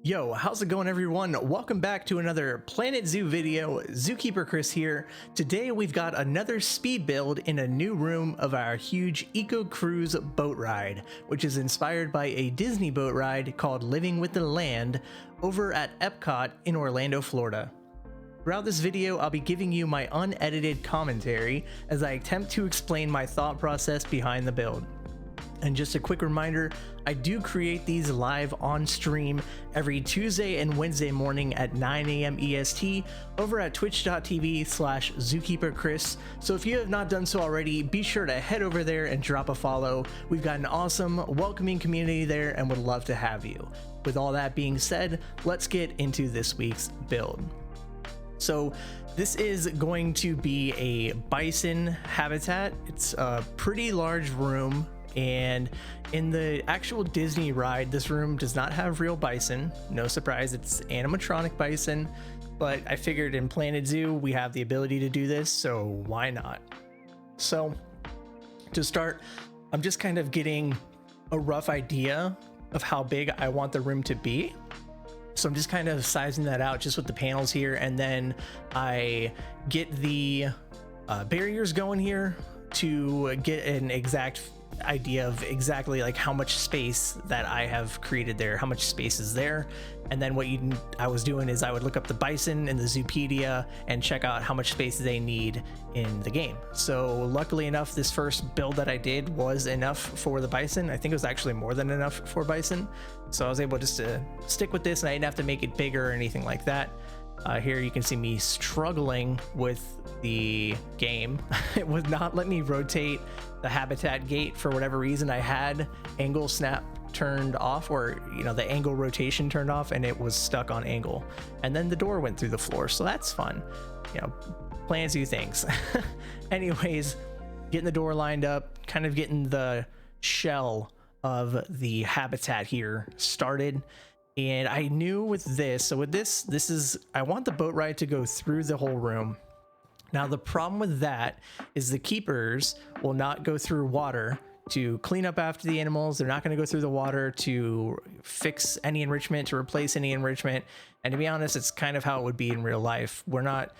Yo, how's it going everyone? Welcome back to another Planet Zoo video. ZookeeperChris here. Today we've got another speed build in a new room of our huge Eco Cruise boat ride, which is inspired by a Disney boat ride called Living with the Land over at Epcot in Orlando, Florida. Throughout this video, I'll be giving you my unedited commentary as I attempt to explain my thought process behind the build. And just a quick reminder, I do create these live on stream every Tuesday and Wednesday morning at 9 AM EST over at twitch.tv/ZookeeperChris. So if you have not done so already, be sure to head over there and drop a follow. We've got an awesome, welcoming community there and would love to have you. With all that being said, let's get into this week's build. So this is going to be a bison habitat. It's a pretty large room. And in the actual Disney ride, this room does not have real bison. No surprise, it's animatronic bison. But I figured in Planet Zoo, we have the ability to do this, so why not? So to start, I'm just kind of getting a rough idea of how big I want the room to be. So I'm just kind of sizing that out just with the panels here. And then I get the barriers going here to get an exact idea of exactly like how much space that I have created there, how much space is there. And then what I was doing is I would look up the bison in the Zoopedia and check out how much space they need in the game. So luckily enough, this first build that I did was enough for the bison. I think it was actually more than enough for bison. So I was able just to stick with this and I didn't have to make it bigger or anything like that. Here you can see me struggling with the game. It would not let me rotate the habitat gate for whatever reason. I had angle snap turned off, or the angle rotation turned off, and it was stuck on angle. And then the door went through the floor, so that's fun. Planet Zoo things. Anyways, getting the door lined up, kind of getting the shell of the habitat here started. And I knew with this, so with this is, I want the boat ride to go through the whole room. Now the problem with that is the keepers will not go through water to clean up after the animals. They're not going to go through the water to fix any enrichment, to replace any enrichment. And to be honest, it's kind of how it would be in real life. We're not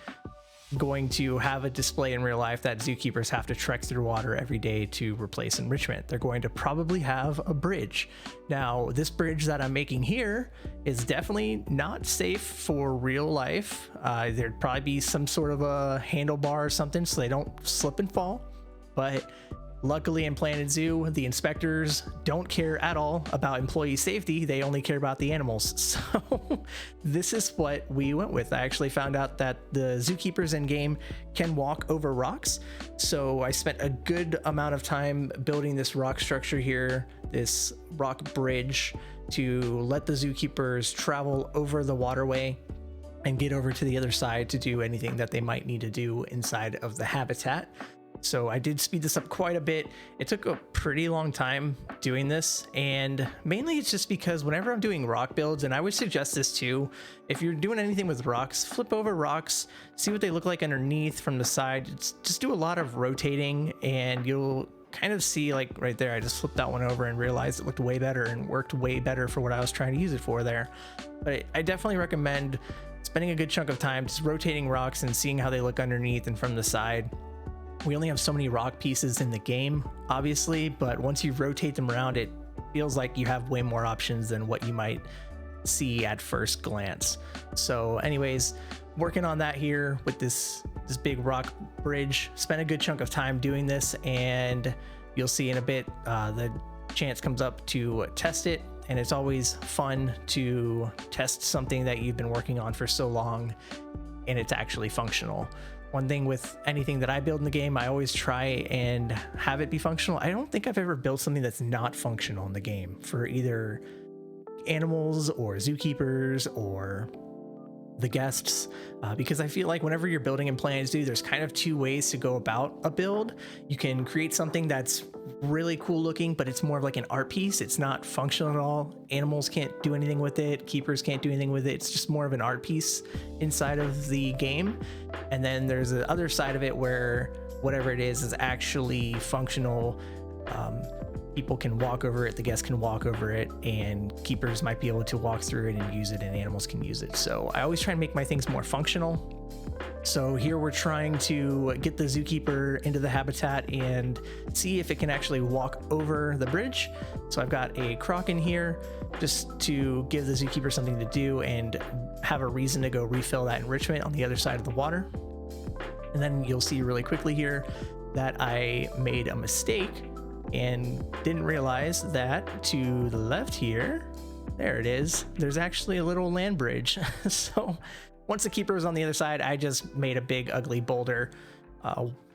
going to have a display in real life that zookeepers have to trek through water every day to replace enrichment. They're going to probably have a bridge. Now, this bridge that I'm making here is definitely not safe for real life. There'd probably be some sort of a handlebar or something so they don't slip and fall. But luckily in Planet Zoo, the inspectors don't care at all about employee safety. They only care about the animals. So this is what we went with. I actually found out that the zookeepers in game can walk over rocks. So I spent a good amount of time building this rock structure here, this rock bridge, to let the zookeepers travel over the waterway and get over to the other side to do anything that they might need to do inside of the habitat. So I did speed this up quite a bit. It took a pretty long time doing this, and mainly it's just because whenever I'm doing rock builds, and I would suggest this too, if you're doing anything with rocks, flip over rocks, see what they look like underneath from the side. Just do a lot of rotating and you'll kind of see, like right there, I just flipped that one over and realized it looked way better and worked way better for what I was trying to use it for there. But I definitely recommend spending a good chunk of time just rotating rocks and seeing how they look underneath and from the side. We only have so many rock pieces in the game, obviously, but once you rotate them around, it feels like you have way more options than what you might see at first glance. So anyways, working on that here with this big rock bridge, spent a good chunk of time doing this, and you'll see in a bit the chance comes up to test it. And it's always fun to test something that you've been working on for so long and it's actually functional. One thing with anything that I build in the game, I always try and have it be functional. I don't think I've ever built something that's not functional in the game for either animals or zookeepers or the guests, because I feel like whenever you're building in Planet Zoo, there's kind of two ways to go about a build. You can create something that's really cool looking, but it's more of like an art piece. It's not functional at all. Animals can't do anything with it. Keepers can't do anything with it. It's just more of an art piece inside of the game. And then there's the other side of it where whatever it is actually functional people can walk over it, the guests can walk over it, and keepers might be able to walk through it and use it, and animals can use it. So I always try and make my things more functional. So here we're trying to get the zookeeper into the habitat and see if it can actually walk over the bridge. So I've got a croc in here just to give the zookeeper something to do and have a reason to go refill that enrichment on the other side of the water. And then you'll see really quickly here that I made a mistake and didn't realize that to the left here, there it is, there's actually a little land bridge. So once the keeper was on the other side, I just made a big ugly boulder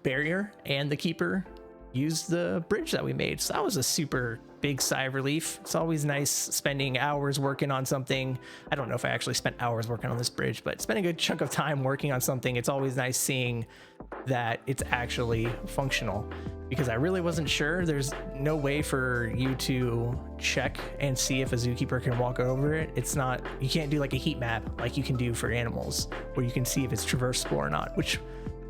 barrier, and the keeper used the bridge that we made. So that was a super big sigh of relief. It's always nice spending hours working on something. I don't know if I actually spent hours working on this bridge, but spending a good chunk of time working on something, it's always nice seeing that it's actually functional, because I really wasn't sure. There's no way for you to check and see if a zookeeper can walk over it. It's not, you can't do like a heat map like you can do for animals, where you can see if it's traversable or not, which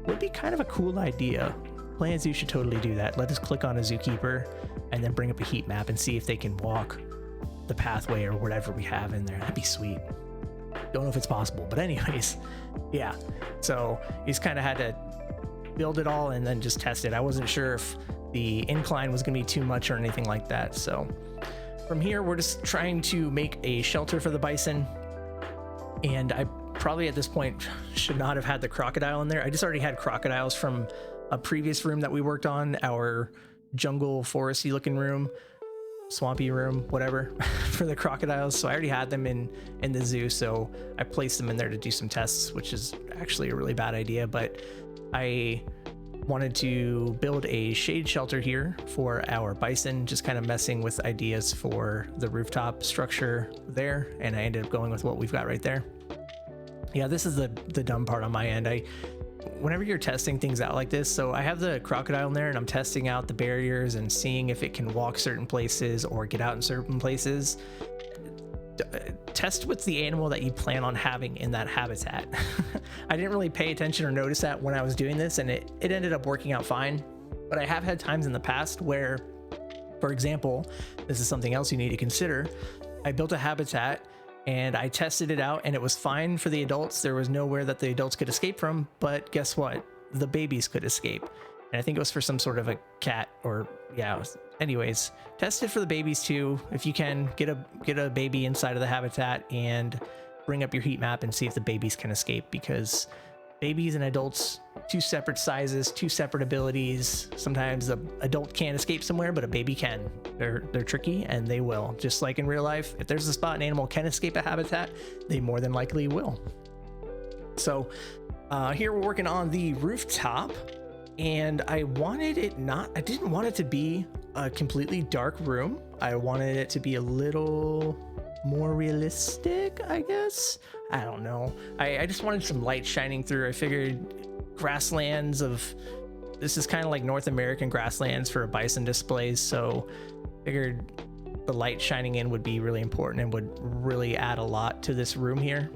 would be kind of a cool idea. Plans, you should totally do that. Let us click on a zookeeper and then bring up a heat map and see if they can walk the pathway or whatever we have in there. That'd be sweet. Don't know if it's possible, but anyways, yeah. So you just kind of had to build it all and then just test it. I wasn't sure if the incline was going to be too much or anything like that. So from here, we're just trying to make a shelter for the bison. And I probably at this point should not have had the crocodile in there. I just already had crocodiles from a previous room that we worked on, our jungle foresty looking room, swampy room, whatever, for the crocodiles. So I already had them in the zoo, so I placed them in there to do some tests, which is actually a really bad idea, but I wanted to build a shade shelter here for our bison, just kind of messing with ideas for the rooftop structure there, and I ended up going with what we've got right there. Yeah, this is the dumb part on my end. Whenever you're testing things out like this, so I have the crocodile in there and I'm testing out the barriers and seeing if it can walk certain places or get out in certain places. Test with the animal that you plan on having in that habitat. I didn't really pay attention or notice that when I was doing this, and it ended up working out fine. But I have had times in the past where, for example, this is something else you need to consider. I built a habitat and I tested it out and it was fine for the adults. There was nowhere that the adults could escape from, but guess what? The babies could escape. And I think it was for some sort of a cat or, yeah. Anyways, test it for the babies too. If you can, get a baby inside of the habitat and bring up your heat map and see if the babies can escape, because babies and adults, two separate sizes, two separate abilities. Sometimes the adult can't escape somewhere, but a baby can. They're tricky and they will. Just like in real life, if there's a spot an animal can escape a habitat, they more than likely will. So here we're working on the rooftop, and I didn't want it to be a completely dark room. I wanted it to be a little more realistic, I guess. I don't know. I just wanted some light shining through. I figured grasslands this is kind of like North American grasslands for bison displays, so figured the light shining in would be really important and would really add a lot to this room here.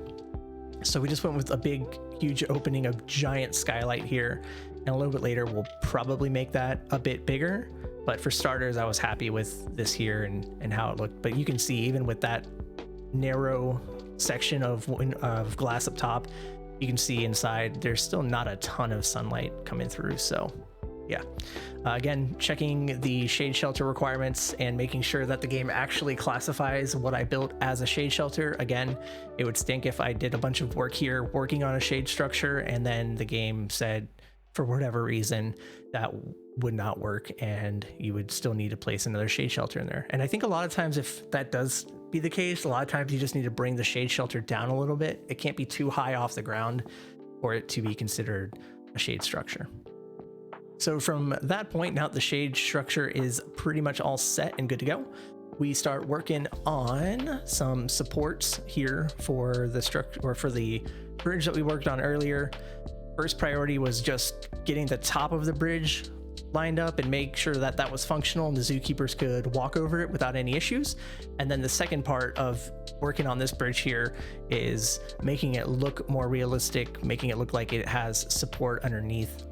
So we just went with a big, huge opening, a giant skylight here, and a little bit later we'll probably make that a bit bigger. But for starters, I was happy with this here and how it looked. But you can see even with that narrow section of glass up top, you can see inside there's still not a ton of sunlight coming through. So yeah, again, checking the shade shelter requirements and making sure that the game actually classifies what I built as a shade shelter. Again, it would stink if I did a bunch of work here working on a shade structure and then the game said for whatever reason that would not work and you would still need to place another shade shelter in there. And I think a lot of times if that does be the case, a lot of times you just need to bring the shade shelter down a little bit. It can't be too high off the ground for it to be considered a shade structure. So from that point, now the shade structure is pretty much all set and good to go, we start working on some supports here for the structure or for the bridge that we worked on earlier. First priority was just getting the top of the bridge lined up and make sure that that was functional and the zookeepers could walk over it without any issues. And then the second part of working on this bridge here is making it look more realistic, making it look like it has support underneath.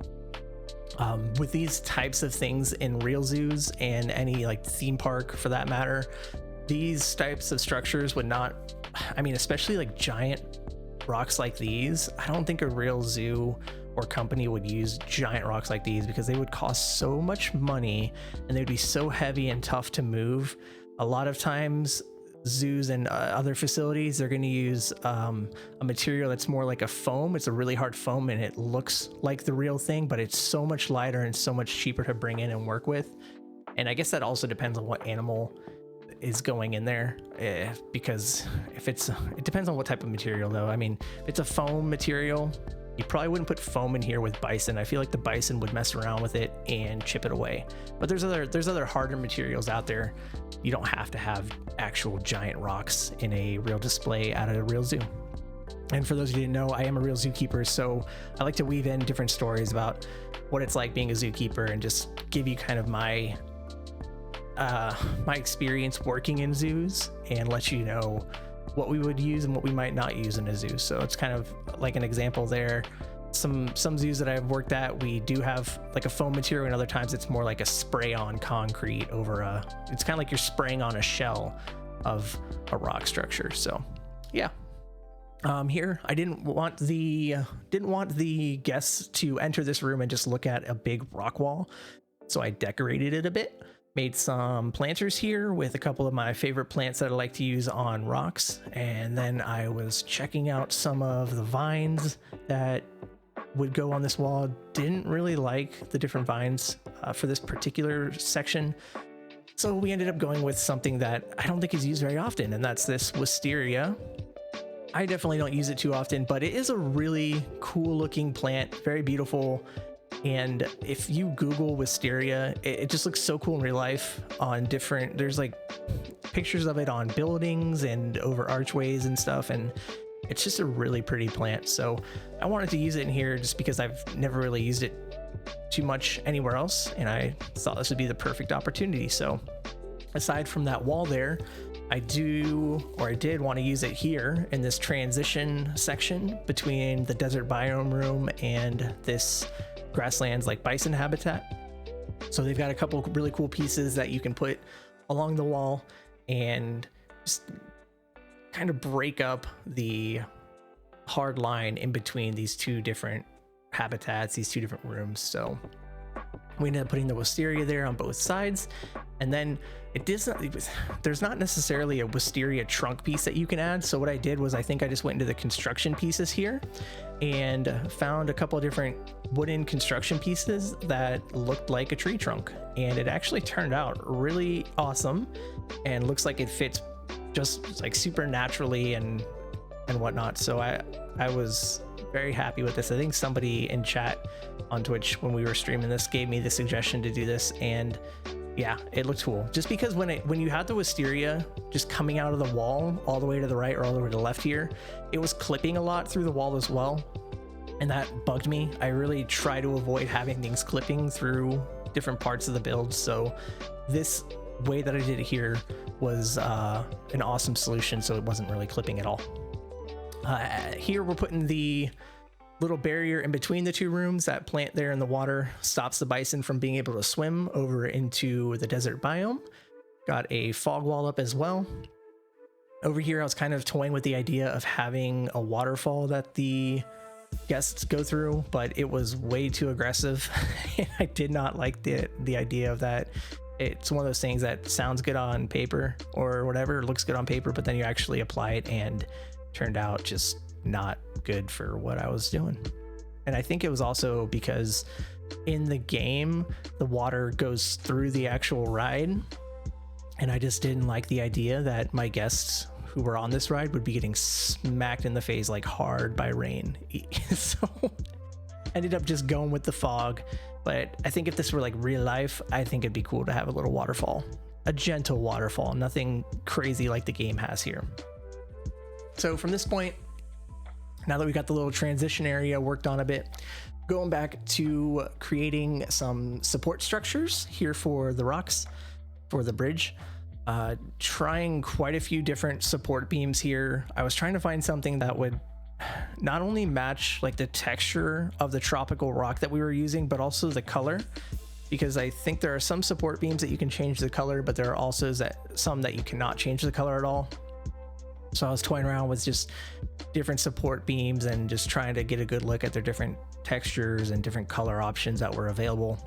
With these types of things in real zoos and any like theme park for that matter, these types of structures would not, I mean, especially like giant rocks like these, I don't think a real zoo or company would use giant rocks like these because they would cost so much money and they'd be so heavy and tough to move. A lot of times zoos and other facilities, they're going to use a material that's more like a foam. It's a really hard foam and it looks like the real thing, but it's so much lighter and so much cheaper to bring in and work with. And I guess that also depends on what animal is going in there, because if it depends on what type of material though. I mean, if it's a foam material, you probably wouldn't put foam in here with bison. I feel like the bison would mess around with it and chip it away. But there's other harder materials out there. You don't have to have actual giant rocks in a real display at a real zoo. And for those who didn't know, I am a real zookeeper, so I like to weave in different stories about what it's like being a zookeeper and just give you kind of my experience working in zoos and let you know what we would use and what we might not use in a zoo. So it's kind of like an example there. Some zoos that I've worked at, we do have like a foam material, and other times it's more like a spray on concrete over it's kind of like you're spraying on a shell of a rock structure. So yeah. Here I didn't want the guests to enter this room and just look at a big rock wall, so I decorated it a bit. Made some planters here with a couple of my favorite plants that I like to use on rocks. And then I was checking out some of the vines that would go on this wall. Didn't really like the different vines for this particular section. So we ended up going with something that I don't think is used very often, and that's this Wisteria. I definitely don't use it too often, but it is a really cool looking plant, very beautiful. And if you Google Wisteria, it just looks so cool in real life on there's like pictures of it on buildings and over archways and stuff. And it's just a really pretty plant. So I wanted to use it in here just because I've never really used it too much anywhere else. And I thought this would be the perfect opportunity. So aside from that wall there, I did want to use it here in this transition section between the desert biome room and this grasslands like Bison Habitat. So they've got a couple really cool pieces that you can put along the wall and just kind of break up the hard line in between these two different habitats, these two different rooms. So we ended up putting the Wisteria there on both sides, and then there's not necessarily a Wisteria trunk piece that you can add. So what I did was I just went into the construction pieces here and found a couple of different wooden construction pieces that looked like a tree trunk, and it actually turned out really awesome and looks like it fits just like super naturally and whatnot. So I was very happy with this. I think somebody in chat on Twitch when we were streaming this gave me the suggestion to do this, and yeah, it looked cool. Just because when you had the Wisteria just coming out of the wall all the way to the right or all the way to the left here, it was clipping a lot through the wall as well, and that bugged me. I really try to avoid having things clipping through different parts of the build, so this way that I did it here was an awesome solution, so it wasn't really clipping at all. Here we're putting the little barrier in between the two rooms. That plant there in the water stops the bison from being able to swim over into the desert biome. Got a fog wall up as well. Over here I was kind of toying with the idea of having a waterfall that the guests go through, but it was way too aggressive and I did not like the idea of that. It's one of those things that sounds good on paper or whatever, looks good on paper, but then you actually apply it and turned out just not good for what I was doing. And I think it was also because in the game the water goes through the actual ride, and I just didn't like the idea that my guests who were on this ride would be getting smacked in the face like hard by rain. So ended up just going with the fog. But I think if this were like real life, I think it'd be cool to have a little waterfall, a gentle waterfall, nothing crazy like the game has here. So from this point, now that we got the little transition area worked on a bit, going back to creating some support structures here for the rocks, for the bridge, trying quite a few different support beams here. I was trying to find something that would not only match like the texture of the tropical rock that we were using, but also the color, because I think there are some support beams that you can change the color, but there are also some that you cannot change the color at all. So I was toying around with just different support beams and just trying to get a good look at their different textures and different color options that were available.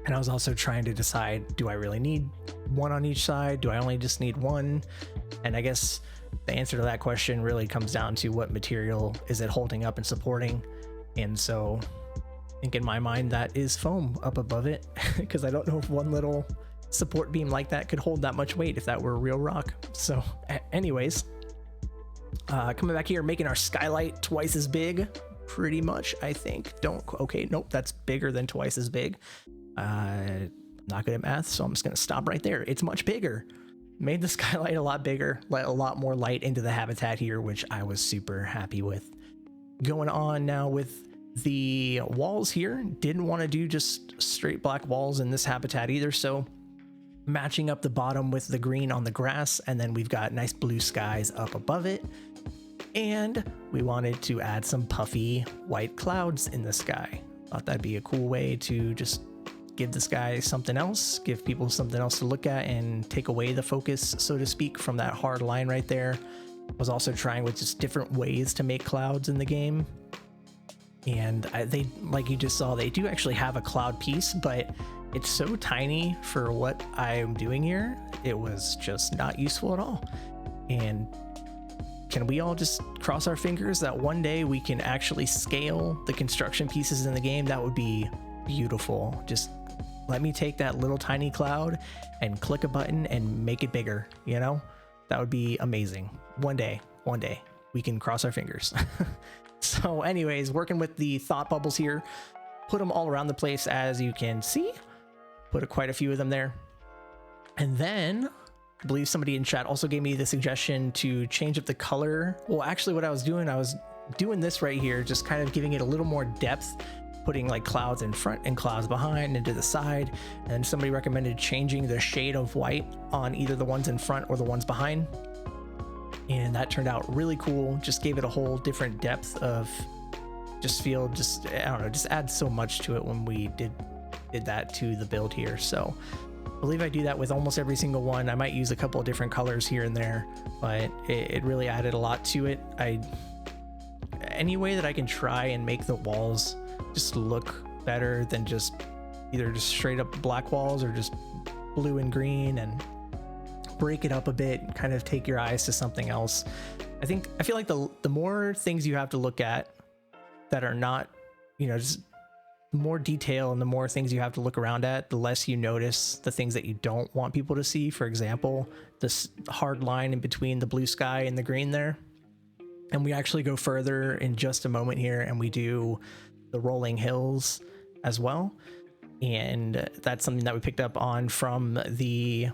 And I was also trying to decide, do I really need one on each side? Do I only just need one? And I guess the answer to that question really comes down to what material is it holding up and supporting. And so I think in my mind that is foam up above it, because I don't know if one little support beam like that could hold that much weight if that were real rock. So anyways, coming back here, making our skylight twice as big, pretty much, I think. Okay, nope, that's bigger than twice as big. Not good at math, so I'm just gonna stop right there. It's much bigger. Made the skylight a lot bigger, let a lot more light into the habitat here, which I was super happy with. Going on now with the walls here, didn't want to do just straight black walls in this habitat either, so matching up the bottom with the green on the grass, and then we've got nice blue skies up above it. And we wanted to add some puffy white clouds in the sky. Thought that'd be a cool way to just give the sky something else, give people something else to look at, and take away the focus, so to speak, from that hard line right there. Was also trying with just different ways to make clouds in the game. And they, like you just saw, they do actually have a cloud piece, but it's so tiny for what I'm doing here. It was just not useful at all. And can we all just cross our fingers that one day we can actually scale the construction pieces in the game? That would be beautiful. Just let me take that little tiny cloud and click a button and make it bigger, you know? That would be amazing. One day we can cross our fingers. So anyways, working with the thought bubbles here, put them all around the place, as you can see. Put quite a few of them there. And then I believe somebody in chat also gave me the suggestion to change up the color. Well, actually what I was doing this right here, just kind of giving it a little more depth, putting like clouds in front and clouds behind and to the side. And somebody recommended changing the shade of white on either the ones in front or the ones behind. And that turned out really cool. Just gave it a whole different depth of I don't know, just adds so much to it when we did that to the build here. So I believe I do that with almost every single one. I might use a couple of different colors here and there, but it really added a lot to it. Any way that I can try and make the walls just look better than just either just straight up black walls or just blue and green, and break it up a bit, kind of take your eyes to something else. I feel like the more things you have to look at that are not, you know, just more detail, and the more things you have to look around at, the less you notice the things that you don't want people to see. For example, this hard line in between the blue sky and the green there. And we actually go further in just a moment here, and we do the rolling hills as well. And that's something that we picked up on from the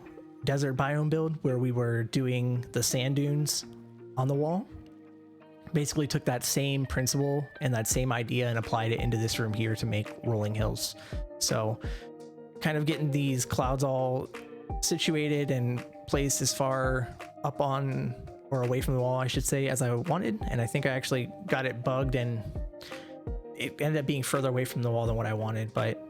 desert biome build, where we were doing the sand dunes on the wall. Basically took that same principle and that same idea and applied it into this room here to make rolling hills. So kind of getting these clouds all situated and placed as far up on or away from the wall, I should say, as I wanted. And I think I actually got it bugged, and it ended up being further away from the wall than what I wanted, but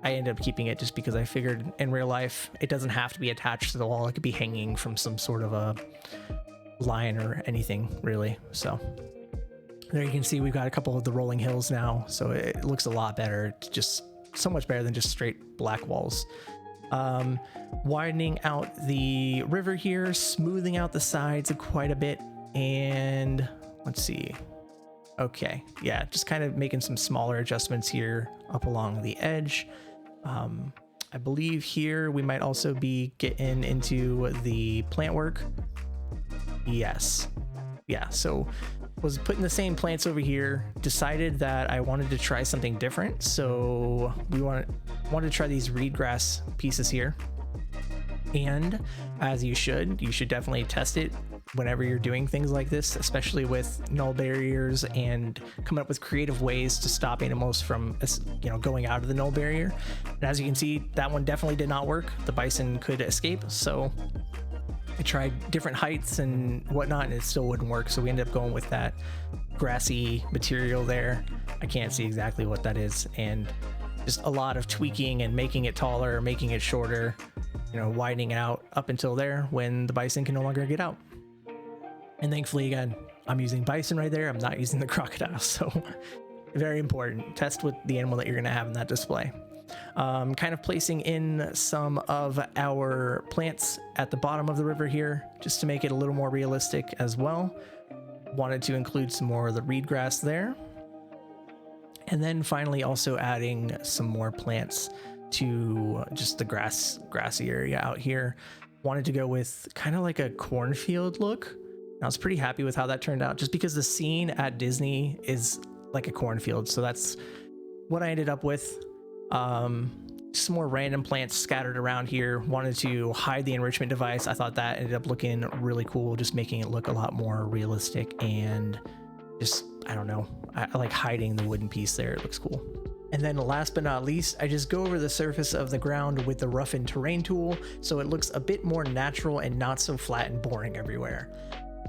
I ended up keeping it just because I figured in real life it doesn't have to be attached to the wall. It could be hanging from some sort of a line or anything, really. So there you can see we've got a couple of the rolling hills now, so it looks a lot better. It's just so much better than just straight black walls. Widening out the river here, smoothing out the sides quite a bit, and let's see. Okay, yeah, just kind of making some smaller adjustments here up along the edge. I believe here we might also be getting into the plant work. Yes. Yeah, so was putting the same plants over here, decided that I wanted to try something different. So we wanted to try these reed grass pieces here. And as you should definitely test it whenever you're doing things like this, especially with null barriers, and coming up with creative ways to stop animals from, you know, going out of the null barrier. And as you can see, that one definitely did not work. The bison could escape. So I tried different heights and whatnot, and it still wouldn't work. So we ended up going with that grassy material there. I can't see exactly what that is. And just a lot of tweaking and making it taller, making it shorter, you know, widening out up until there when the bison can no longer get out. And thankfully, again, I'm using bison right there. I'm not using the crocodile. So very important. Test with the animal that you're going to have in that display. Kind of placing in some of our plants at the bottom of the river here, just to make it a little more realistic as well. Wanted to include some more of the reed grass there. And then finally also adding some more plants to just the grassy area out here. Wanted to go with kind of like a cornfield look. I was pretty happy with how that turned out, just because the scene at Disney is like a cornfield. So that's what I ended up with. Some more random plants scattered around here. Wanted to hide the enrichment device. I thought that ended up looking really cool, just making it look a lot more realistic, and just, I don't know, I like hiding the wooden piece there. It looks cool. And then last but not least, I just go over the surface of the ground with the roughen terrain tool, so it looks a bit more natural and not so flat and boring everywhere.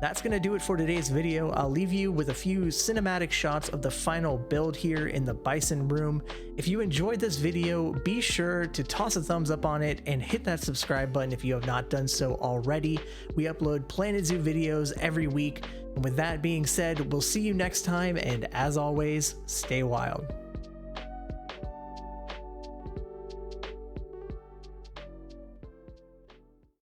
That's going to do it for today's video. I'll leave you with a few cinematic shots of the final build here in the bison room. If you enjoyed this video, be sure to toss a thumbs up on it and hit that subscribe button if you have not done so already. We upload Planet Zoo videos every week. And with that being said, we'll see you next time, and as always, stay wild.